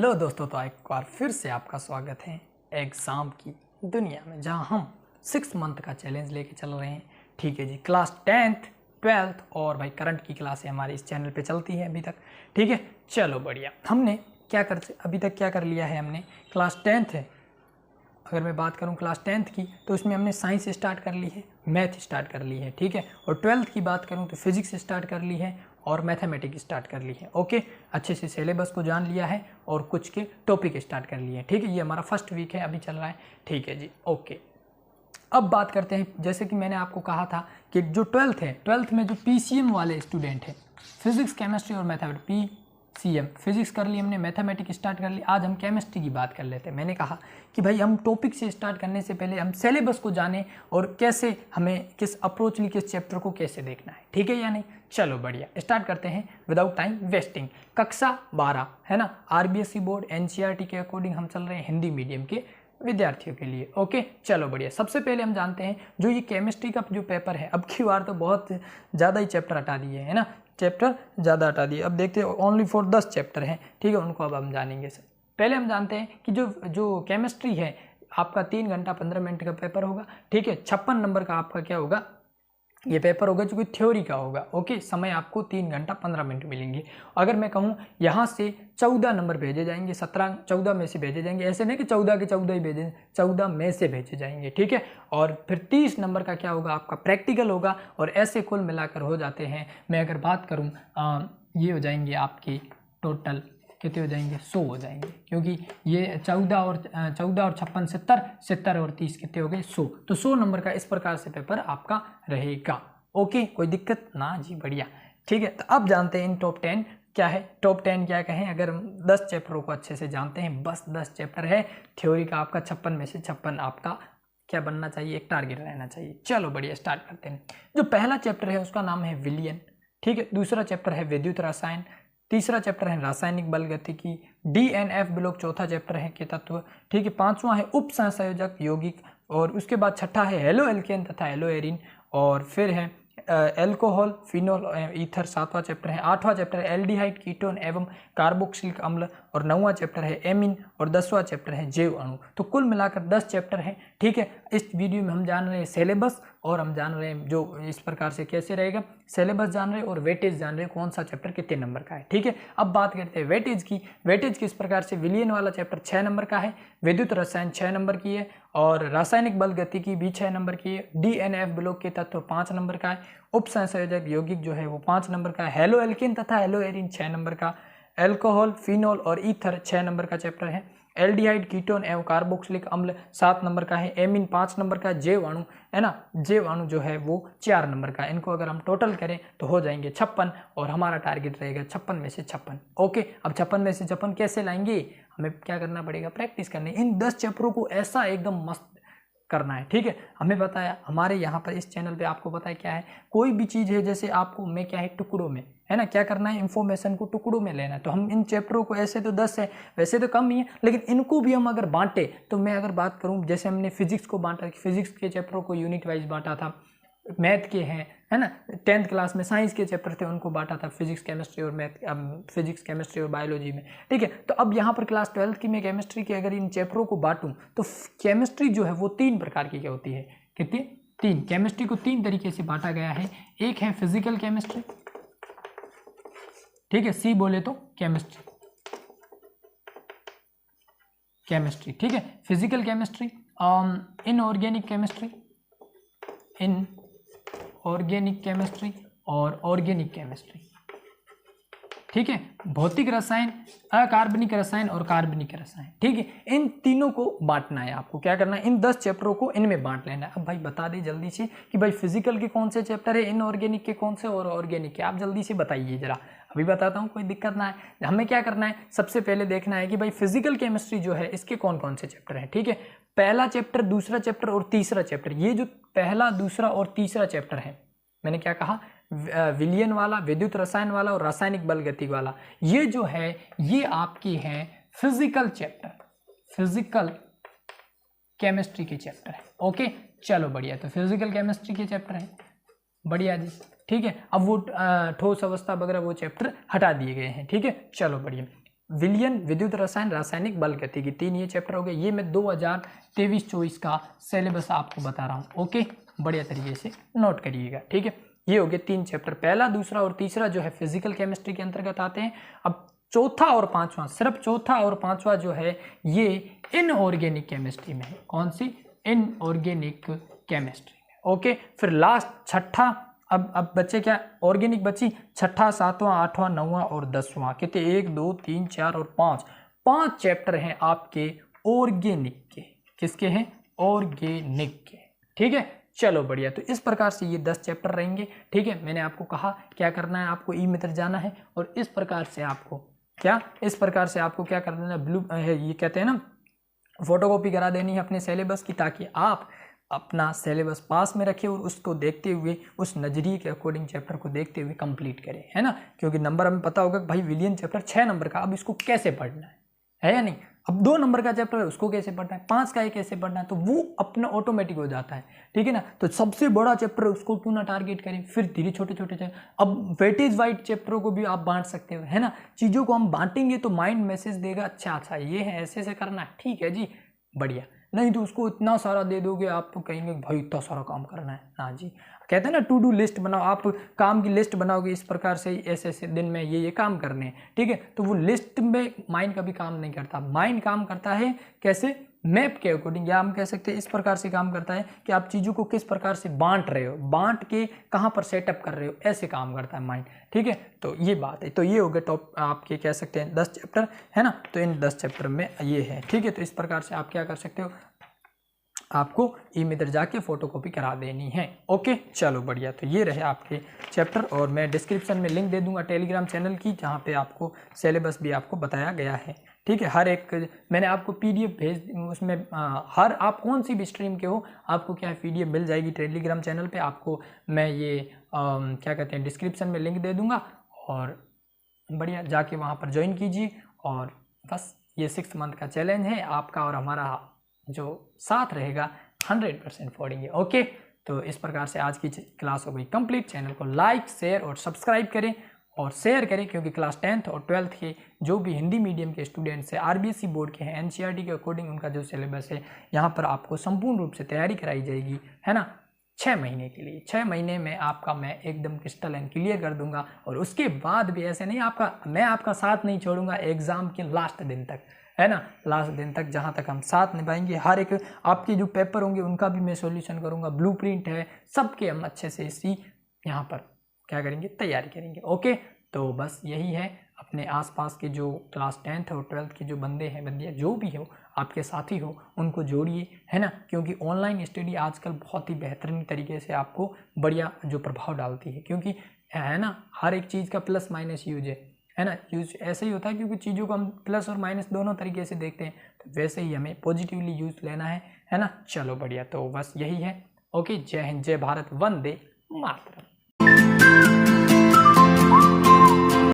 Hello दोस्तों, तो एक बार फिर से आपका स्वागत है एग्ज़ाम की दुनिया में, जहां हम 6 मंथ का चैलेंज लेके चल रहे हैं। ठीक है जी, क्लास 10th 12th और भाई करंट की क्लासें हमारे इस चैनल पे चलती हैं अभी तक। ठीक है, चलो बढ़िया। हमने अभी तक क्या कर लिया है, हमने क्लास 10th है, अगर मैं बात करूं क्लास 10th की, तो उसमें हमने साइंस स्टार्ट कर ली है, मैथ स्टार्ट कर ली है। ठीक है, और 12th की बात करूं तो फिजिक्स स्टार्ट कर ली है और मैथमेटिक्स स्टार्ट कर ली है। ओके, अच्छे से सिलेबस को जान लिया है और कुछ के टॉपिक स्टार्ट कर लिए हैं। ठीक है, ये हमारा फर्स्ट वीक है, अभी चल रहा है। ठीक है जी, ओके। अब बात करते हैं, जैसे कि मैंने आपको कहा था कि जो 12th है, 12th में जो PCM वाले स्टूडेंट हैं, फिजिक्स केमिस्ट्री और मैथमेटिक्स, PCM फिजिक्स कर ली हमने, मैथमेटिक्स स्टार्ट कर ली। आज हम केमिस्ट्री की बात कर लेते हैं। मैंने कहा कि भाई हम टॉपिक से स्टार्ट करने से पहले हम सिलेबस को जाने और कैसे हमें किस अप्रोचली किस चैप्टर को कैसे देखना है। ठीक है या नहीं? चलो बढ़िया, स्टार्ट करते हैं विदाउट टाइम वेस्टिंग। कक्षा 12 है ना, RBSE बोर्ड NCERT के अकॉर्डिंग हम चल रहे हैं हिंदी मीडियम के विद्यार्थियों के लिए। ओके, चलो बढ़िया। सबसे पहले हम जानते हैं जो ये केमिस्ट्री का जो पेपर है, अब की बार तो बहुत ज़्यादा ही चैप्टर हटा दिए है ना, चैप्टर ज़्यादा हटा दिए। अब देखते हैं, ओनली फॉर 10 चैप्टर हैं। ठीक है, उनको अब हम जानेंगे। सर पहले हम जानते हैं कि जो केमिस्ट्री है आपका 3 घंटा 15 मिनट का पेपर होगा। ठीक है, 56 नंबर का आपका क्या होगा, ये पेपर होगा जो कि थ्योरी का होगा। ओके, समय आपको 3 घंटा 15 मिनट मिलेंगे। अगर मैं कहूँ यहाँ से 14 नंबर भेजे जाएंगे, 14 में से भेजे जाएंगे, ऐसे नहीं कि 14 के 14 ही भेजे, 14 में से भेजे जाएंगे। ठीक है, और फिर 30 नंबर का क्या होगा, आपका प्रैक्टिकल होगा। और ऐसे कुल मिलाकर हो जाते हैं, मैं अगर बात करूँ ये हो जाएंगे आपके टोटल कितने हो जाएंगे, 100 हो जाएंगे, क्योंकि ये 14 और 56 70 और 30 कितने हो गए, 100। तो 100 नंबर का इस प्रकार से पेपर आपका रहेगा। ओके, कोई दिक्कत ना जी, बढ़िया। ठीक है, तो अब जानते हैं इन टॉप 10 क्या है। टॉप 10 क्या कहें, अगर हम 10 चैप्टरों को अच्छे से जानते हैं, बस 10 चैप्टर है थ्योरी का, आपका 56 में से 56 आपका क्या बनना चाहिए, एक टारगेट रहना चाहिए। चलो बढ़िया, स्टार्ट करते हैं। जो पहला चैप्टर है उसका नाम है विलियन। ठीक है, दूसरा चैप्टर है विद्युत रसायन, तीसरा चैप्टर है रासायनिक बल गतिकी, DNF ब्लॉक चौथा चैप्टर है के तत्व। ठीक है, पांचवा है उप सहसंयोजक यौगिक, और उसके बाद छठा है हेलो एल्केन तथा हेलो एरिन, और फिर है एल्कोहल फिनोल ईथर सातवां चैप्टर है। आठवां चैप्टर है एल्डिहाइड कीटोन एवं कार्बोक्सिलिक अम्ल, और 9वां चैप्टर है एमिन, और 10वां चैप्टर है जैव अणु। तो कुल मिलाकर 10 चैप्टर हैं। ठीक है, इस वीडियो में हम जान रहे हैं सिलेबस, और हम जान रहे हैं जो इस प्रकार से कैसे रहेगा, सिलेबस जान रहे हैं और वेटेज जान रहे हैं, कौन सा चैप्टर कितने नंबर का है। ठीक है, अब बात करते हैं वेटेज की। वेटेज किस प्रकार से, विलियन वाला चैप्टर 6 नंबर का है, विद्युत रसायन 6 नंबर की है, और रासायनिक बल गतिकी भी 6 नंबर की है, DNF ब्लॉक के तत्व 5 नंबर का है, उप सहसंयोजक यौगिक जो है वो 5 नंबर का है, हेलो एल्केन तथा हेलो एरिन 6 नंबर का, एल्कोहल फिनोल और ईथर 6 नंबर का चैप्टर है, एल्डिहाइड कीटोन एवं कार्बोक्सिलिक अम्ल 7 नंबर का है, एमिन 5 नंबर का, जैव अणु है ना, जैव अणु जो है वो 4 नंबर का। इनको अगर हम टोटल करें तो हो जाएंगे 56, और हमारा टारगेट रहेगा 56 में से 56। ओके, अब 56 में से 56 कैसे लाएंगे, हमें क्या करना पड़ेगा, प्रैक्टिस करनी। इन 10 चैप्टरों को ऐसा एकदम मस्त करना है। ठीक है, हमें बताया हमारे यहाँ पर इस चैनल पे आपको पता है क्या है, कोई भी चीज़ है जैसे आपको मैं क्या है टुकड़ों में है ना, क्या करना है, इन्फॉर्मेशन को टुकड़ों में लेना है। तो हम इन चैप्टरों को, ऐसे तो 10 है, वैसे तो कम ही है, लेकिन इनको भी हम अगर बांटे, तो मैं अगर बात करूँ जैसे हमने फिजिक्स को बांटा, फिजिक्स के चैप्टरों को यूनिट वाइज बांटा था, मैथ के हैं है ना, 10th क्लास में साइंस के चैप्टर थे उनको बांटा था, फिजिक्स केमिस्ट्री और मैथ, फिजिक्स केमिस्ट्री और बायोलॉजी में। ठीक है, तो अब यहाँ पर क्लास 12th की मैं केमिस्ट्री के अगर इन चैप्टरों को बांटूं, तो केमिस्ट्री जो है वो 3 प्रकार की क्या होती है, कितनी, 3। केमिस्ट्री को 3 तरीके से बांटा गया है। एक है फिजिकल केमिस्ट्री, ठीक है, सी बोले तो केमिस्ट्री, ठीक है, physical chemistry, inorganic chemistry, organic chemistry और ऑर्गेनिक केमिस्ट्री। ठीक है, भौतिक रसायन, अकार्बनिक रसायन और कार्बनिक रसायन। ठीक है, इन तीनों को बांटना है आपको, क्या करना है, इन 10 चैप्टरों को इनमें बांट लेना है। अब भाई बता दे जल्दी से कि भाई फिजिकल के कौन से चैप्टर है, इनऑर्गेनिक के कौन से और ऑर्गेनिक के, आप जल्दी से बताइए जरा। अभी बताता हूँ, कोई दिक्कत ना है। हमें क्या करना है, सबसे पहले देखना है कि भाई फिजिकल केमिस्ट्री जो है इसके कौन कौन से चैप्टर हैं। ठीक है, पहला चैप्टर, दूसरा चैप्टर और तीसरा चैप्टर, ये जो पहला, दूसरा और तीसरा चैप्टर है, मैंने क्या कहा, विलियन वाला, विद्युत रसायन वाला और रासायनिक बल गति वाला, ये जो है ये आपकी है फिजिकल चैप्टर, फिजिकल केमिस्ट्री के चैप्टर है। ओके, चलो बढ़िया, तो फिजिकल केमिस्ट्री के चैप्टर है, बढ़िया जी। ठीक है, अब वो ठोस अवस्था वगैरह वो चैप्टर हटा दिए गए हैं। ठीक है, चलो बढ़िया। विलयन विद्युत रसायन, रासायनिक बल गतिकी, 3 ये चैप्टर हो गए। ये मैं 2023-24 का सिलेबस आपको बता रहा हूँ। ओके, बढ़िया तरीके से नोट करिएगा, ठीक है। ये हो गए 3 चैप्टर, पहला, दूसरा और तीसरा जो है फिजिकल केमिस्ट्री के अंतर्गत आते हैं। अब चौथा और पांचवा, सिर्फ चौथा और पांचवा जो है ये इनऑर्गेनिक केमिस्ट्री में है। कौन सी? इनऑर्गेनिक केमिस्ट्री में। ओके, फिर लास्ट छठा, अब बच्चे क्या, ऑर्गेनिक बची, छठा, सातवां, आठवां, नौवां और 10वां। कितने? 1 2 3 4 और 5 चैप्टर हैं आपके ऑर्गेनिक के। किसके हैं? ऑर्गेनिक के, ठीक है। चलो बढ़िया, तो इस प्रकार से ये 10 चैप्टर रहेंगे, ठीक है। मैंने आपको कहा क्या करना है, आपको ई मित्र जाना है और इस प्रकार से आपको क्या करना है, ब्लू ये कहते हैं ना, फोटोकॉपी करा देनी है अपने सिलेबस की, ताकि आप अपना सिलेबस पास में रखें और उसको देखते हुए, उस नजरिए के अकॉर्डिंग चैप्टर को देखते हुए कंप्लीट करें, है ना। क्योंकि नंबर हमें पता होगा कि भाई विलियन चैप्टर 6 नंबर का, अब इसको कैसे पढ़ना है या नहीं। अब 2 नंबर का चैप्टर है, उसको कैसे पढ़ना है, 5 का है कैसे पढ़ना है, तो वो अपना ऑटोमेटिक हो जाता है, ठीक है ना। तो सबसे बड़ा चैप्टर है उसको क्यों ना टारगेट करें, फिर धीरे छोटे छोटे अब वेटेज वाइज चैप्टरों को भी आप बांट सकते हो, है ना। चीज़ों को हम बांटेंगे तो माइंड मैसेज देगा, अच्छा ये है, ऐसे ऐसे करना है, ठीक है जी, बढ़िया। नहीं तो उसको इतना सारा दे दोगे आप तो कहेंगे भाई इतना सारा काम करना है। हाँ जी, कहते हैं ना टू डू लिस्ट बनाओ, आप काम की लिस्ट बनाओगे इस प्रकार से, ऐसे ऐसे दिन में ये काम करने हैं, ठीक है। तो वो लिस्ट में माइंड कभी काम नहीं करता, माइंड काम करता है कैसे, मैप के अकॉर्डिंग, या हम कह सकते हैं इस प्रकार से काम करता है कि आप चीज़ों को किस प्रकार से बांट रहे हो, बांट के कहाँ पर सेटअप कर रहे हो, ऐसे काम करता है माइंड, ठीक है। तो ये बात है। तो ये हो गए टॉप आपके कह सकते हैं 10 चैप्टर, है ना। तो इन 10 चैप्टर में ये है, ठीक है। तो इस प्रकार से आप क्या कर सकते हो, आपको ई मित्र जाके फोटोकॉपी करा देनी है। ओके, चलो बढ़िया। तो ये रहे आपके चैप्टर और मैं डिस्क्रिप्शन में लिंक दे दूंगा टेलीग्राम चैनल की, जहाँ पे आपको सिलेबस भी आपको बताया गया है, ठीक है। हर एक मैंने आपको PDF भेज, उसमें हर आप कौन सी भी स्ट्रीम के हो, आपको क्या PDF मिल जाएगी टेलीग्राम चैनल पे। आपको मैं ये क्या कहते हैं डिस्क्रिप्शन में लिंक दे दूँगा और बढ़िया जाके वहाँ पर ज्वाइन कीजिए। और बस ये 6 मंथ का चैलेंज है आपका और हमारा जो साथ रहेगा 100% फोड़ेंगे। ओके, तो इस प्रकार से आज की क्लास हो गई कंप्लीट। चैनल को लाइक, शेयर और सब्सक्राइब करें और शेयर करें, क्योंकि क्लास 10th और 12th के जो भी हिंदी मीडियम के स्टूडेंट्स हैं, RBSE बोर्ड के हैं, NCERT के अकॉर्डिंग उनका जो सिलेबस है यहाँ पर आपको संपूर्ण रूप से तैयारी कराई जाएगी, है ना। 6 महीने के लिए, 6 महीने में आपका मैं एकदम क्रिस्टल एंड क्लियर कर दूंगा। और उसके बाद भी ऐसे नहीं, मैं आपका साथ नहीं छोड़ूंगा एग्जाम के लास्ट दिन तक, है ना। लास्ट दिन तक जहाँ तक हम साथ निभाएंगे, हर एक आपके जो पेपर होंगे उनका भी मैं सॉल्यूशन करूँगा, ब्लूप्रिंट है, सबके हम अच्छे से इसी यहाँ पर क्या करेंगे, तैयारी करेंगे। ओके, तो बस यही है। अपने आसपास के जो क्लास 10th और 12th के जो बंदे हैं, बंदियाँ जो भी हो, आपके साथी हो, उनको जोड़िए, है ना। क्योंकि ऑनलाइन स्टडी आजकल बहुत ही बेहतरीन तरीके से आपको बढ़िया जो प्रभाव डालती है, क्योंकि है ना हर एक चीज़ का प्लस माइनस यूज है ना। यूज ऐसे ही होता है क्योंकि चीज़ों को हम प्लस और माइनस दोनों तरीके से देखते हैं, तो वैसे ही हमें पॉजिटिवली यूज लेना है ना। चलो बढ़िया, तो बस यही है। ओके, जय हिंद, जय भारत, वंदे मातरम।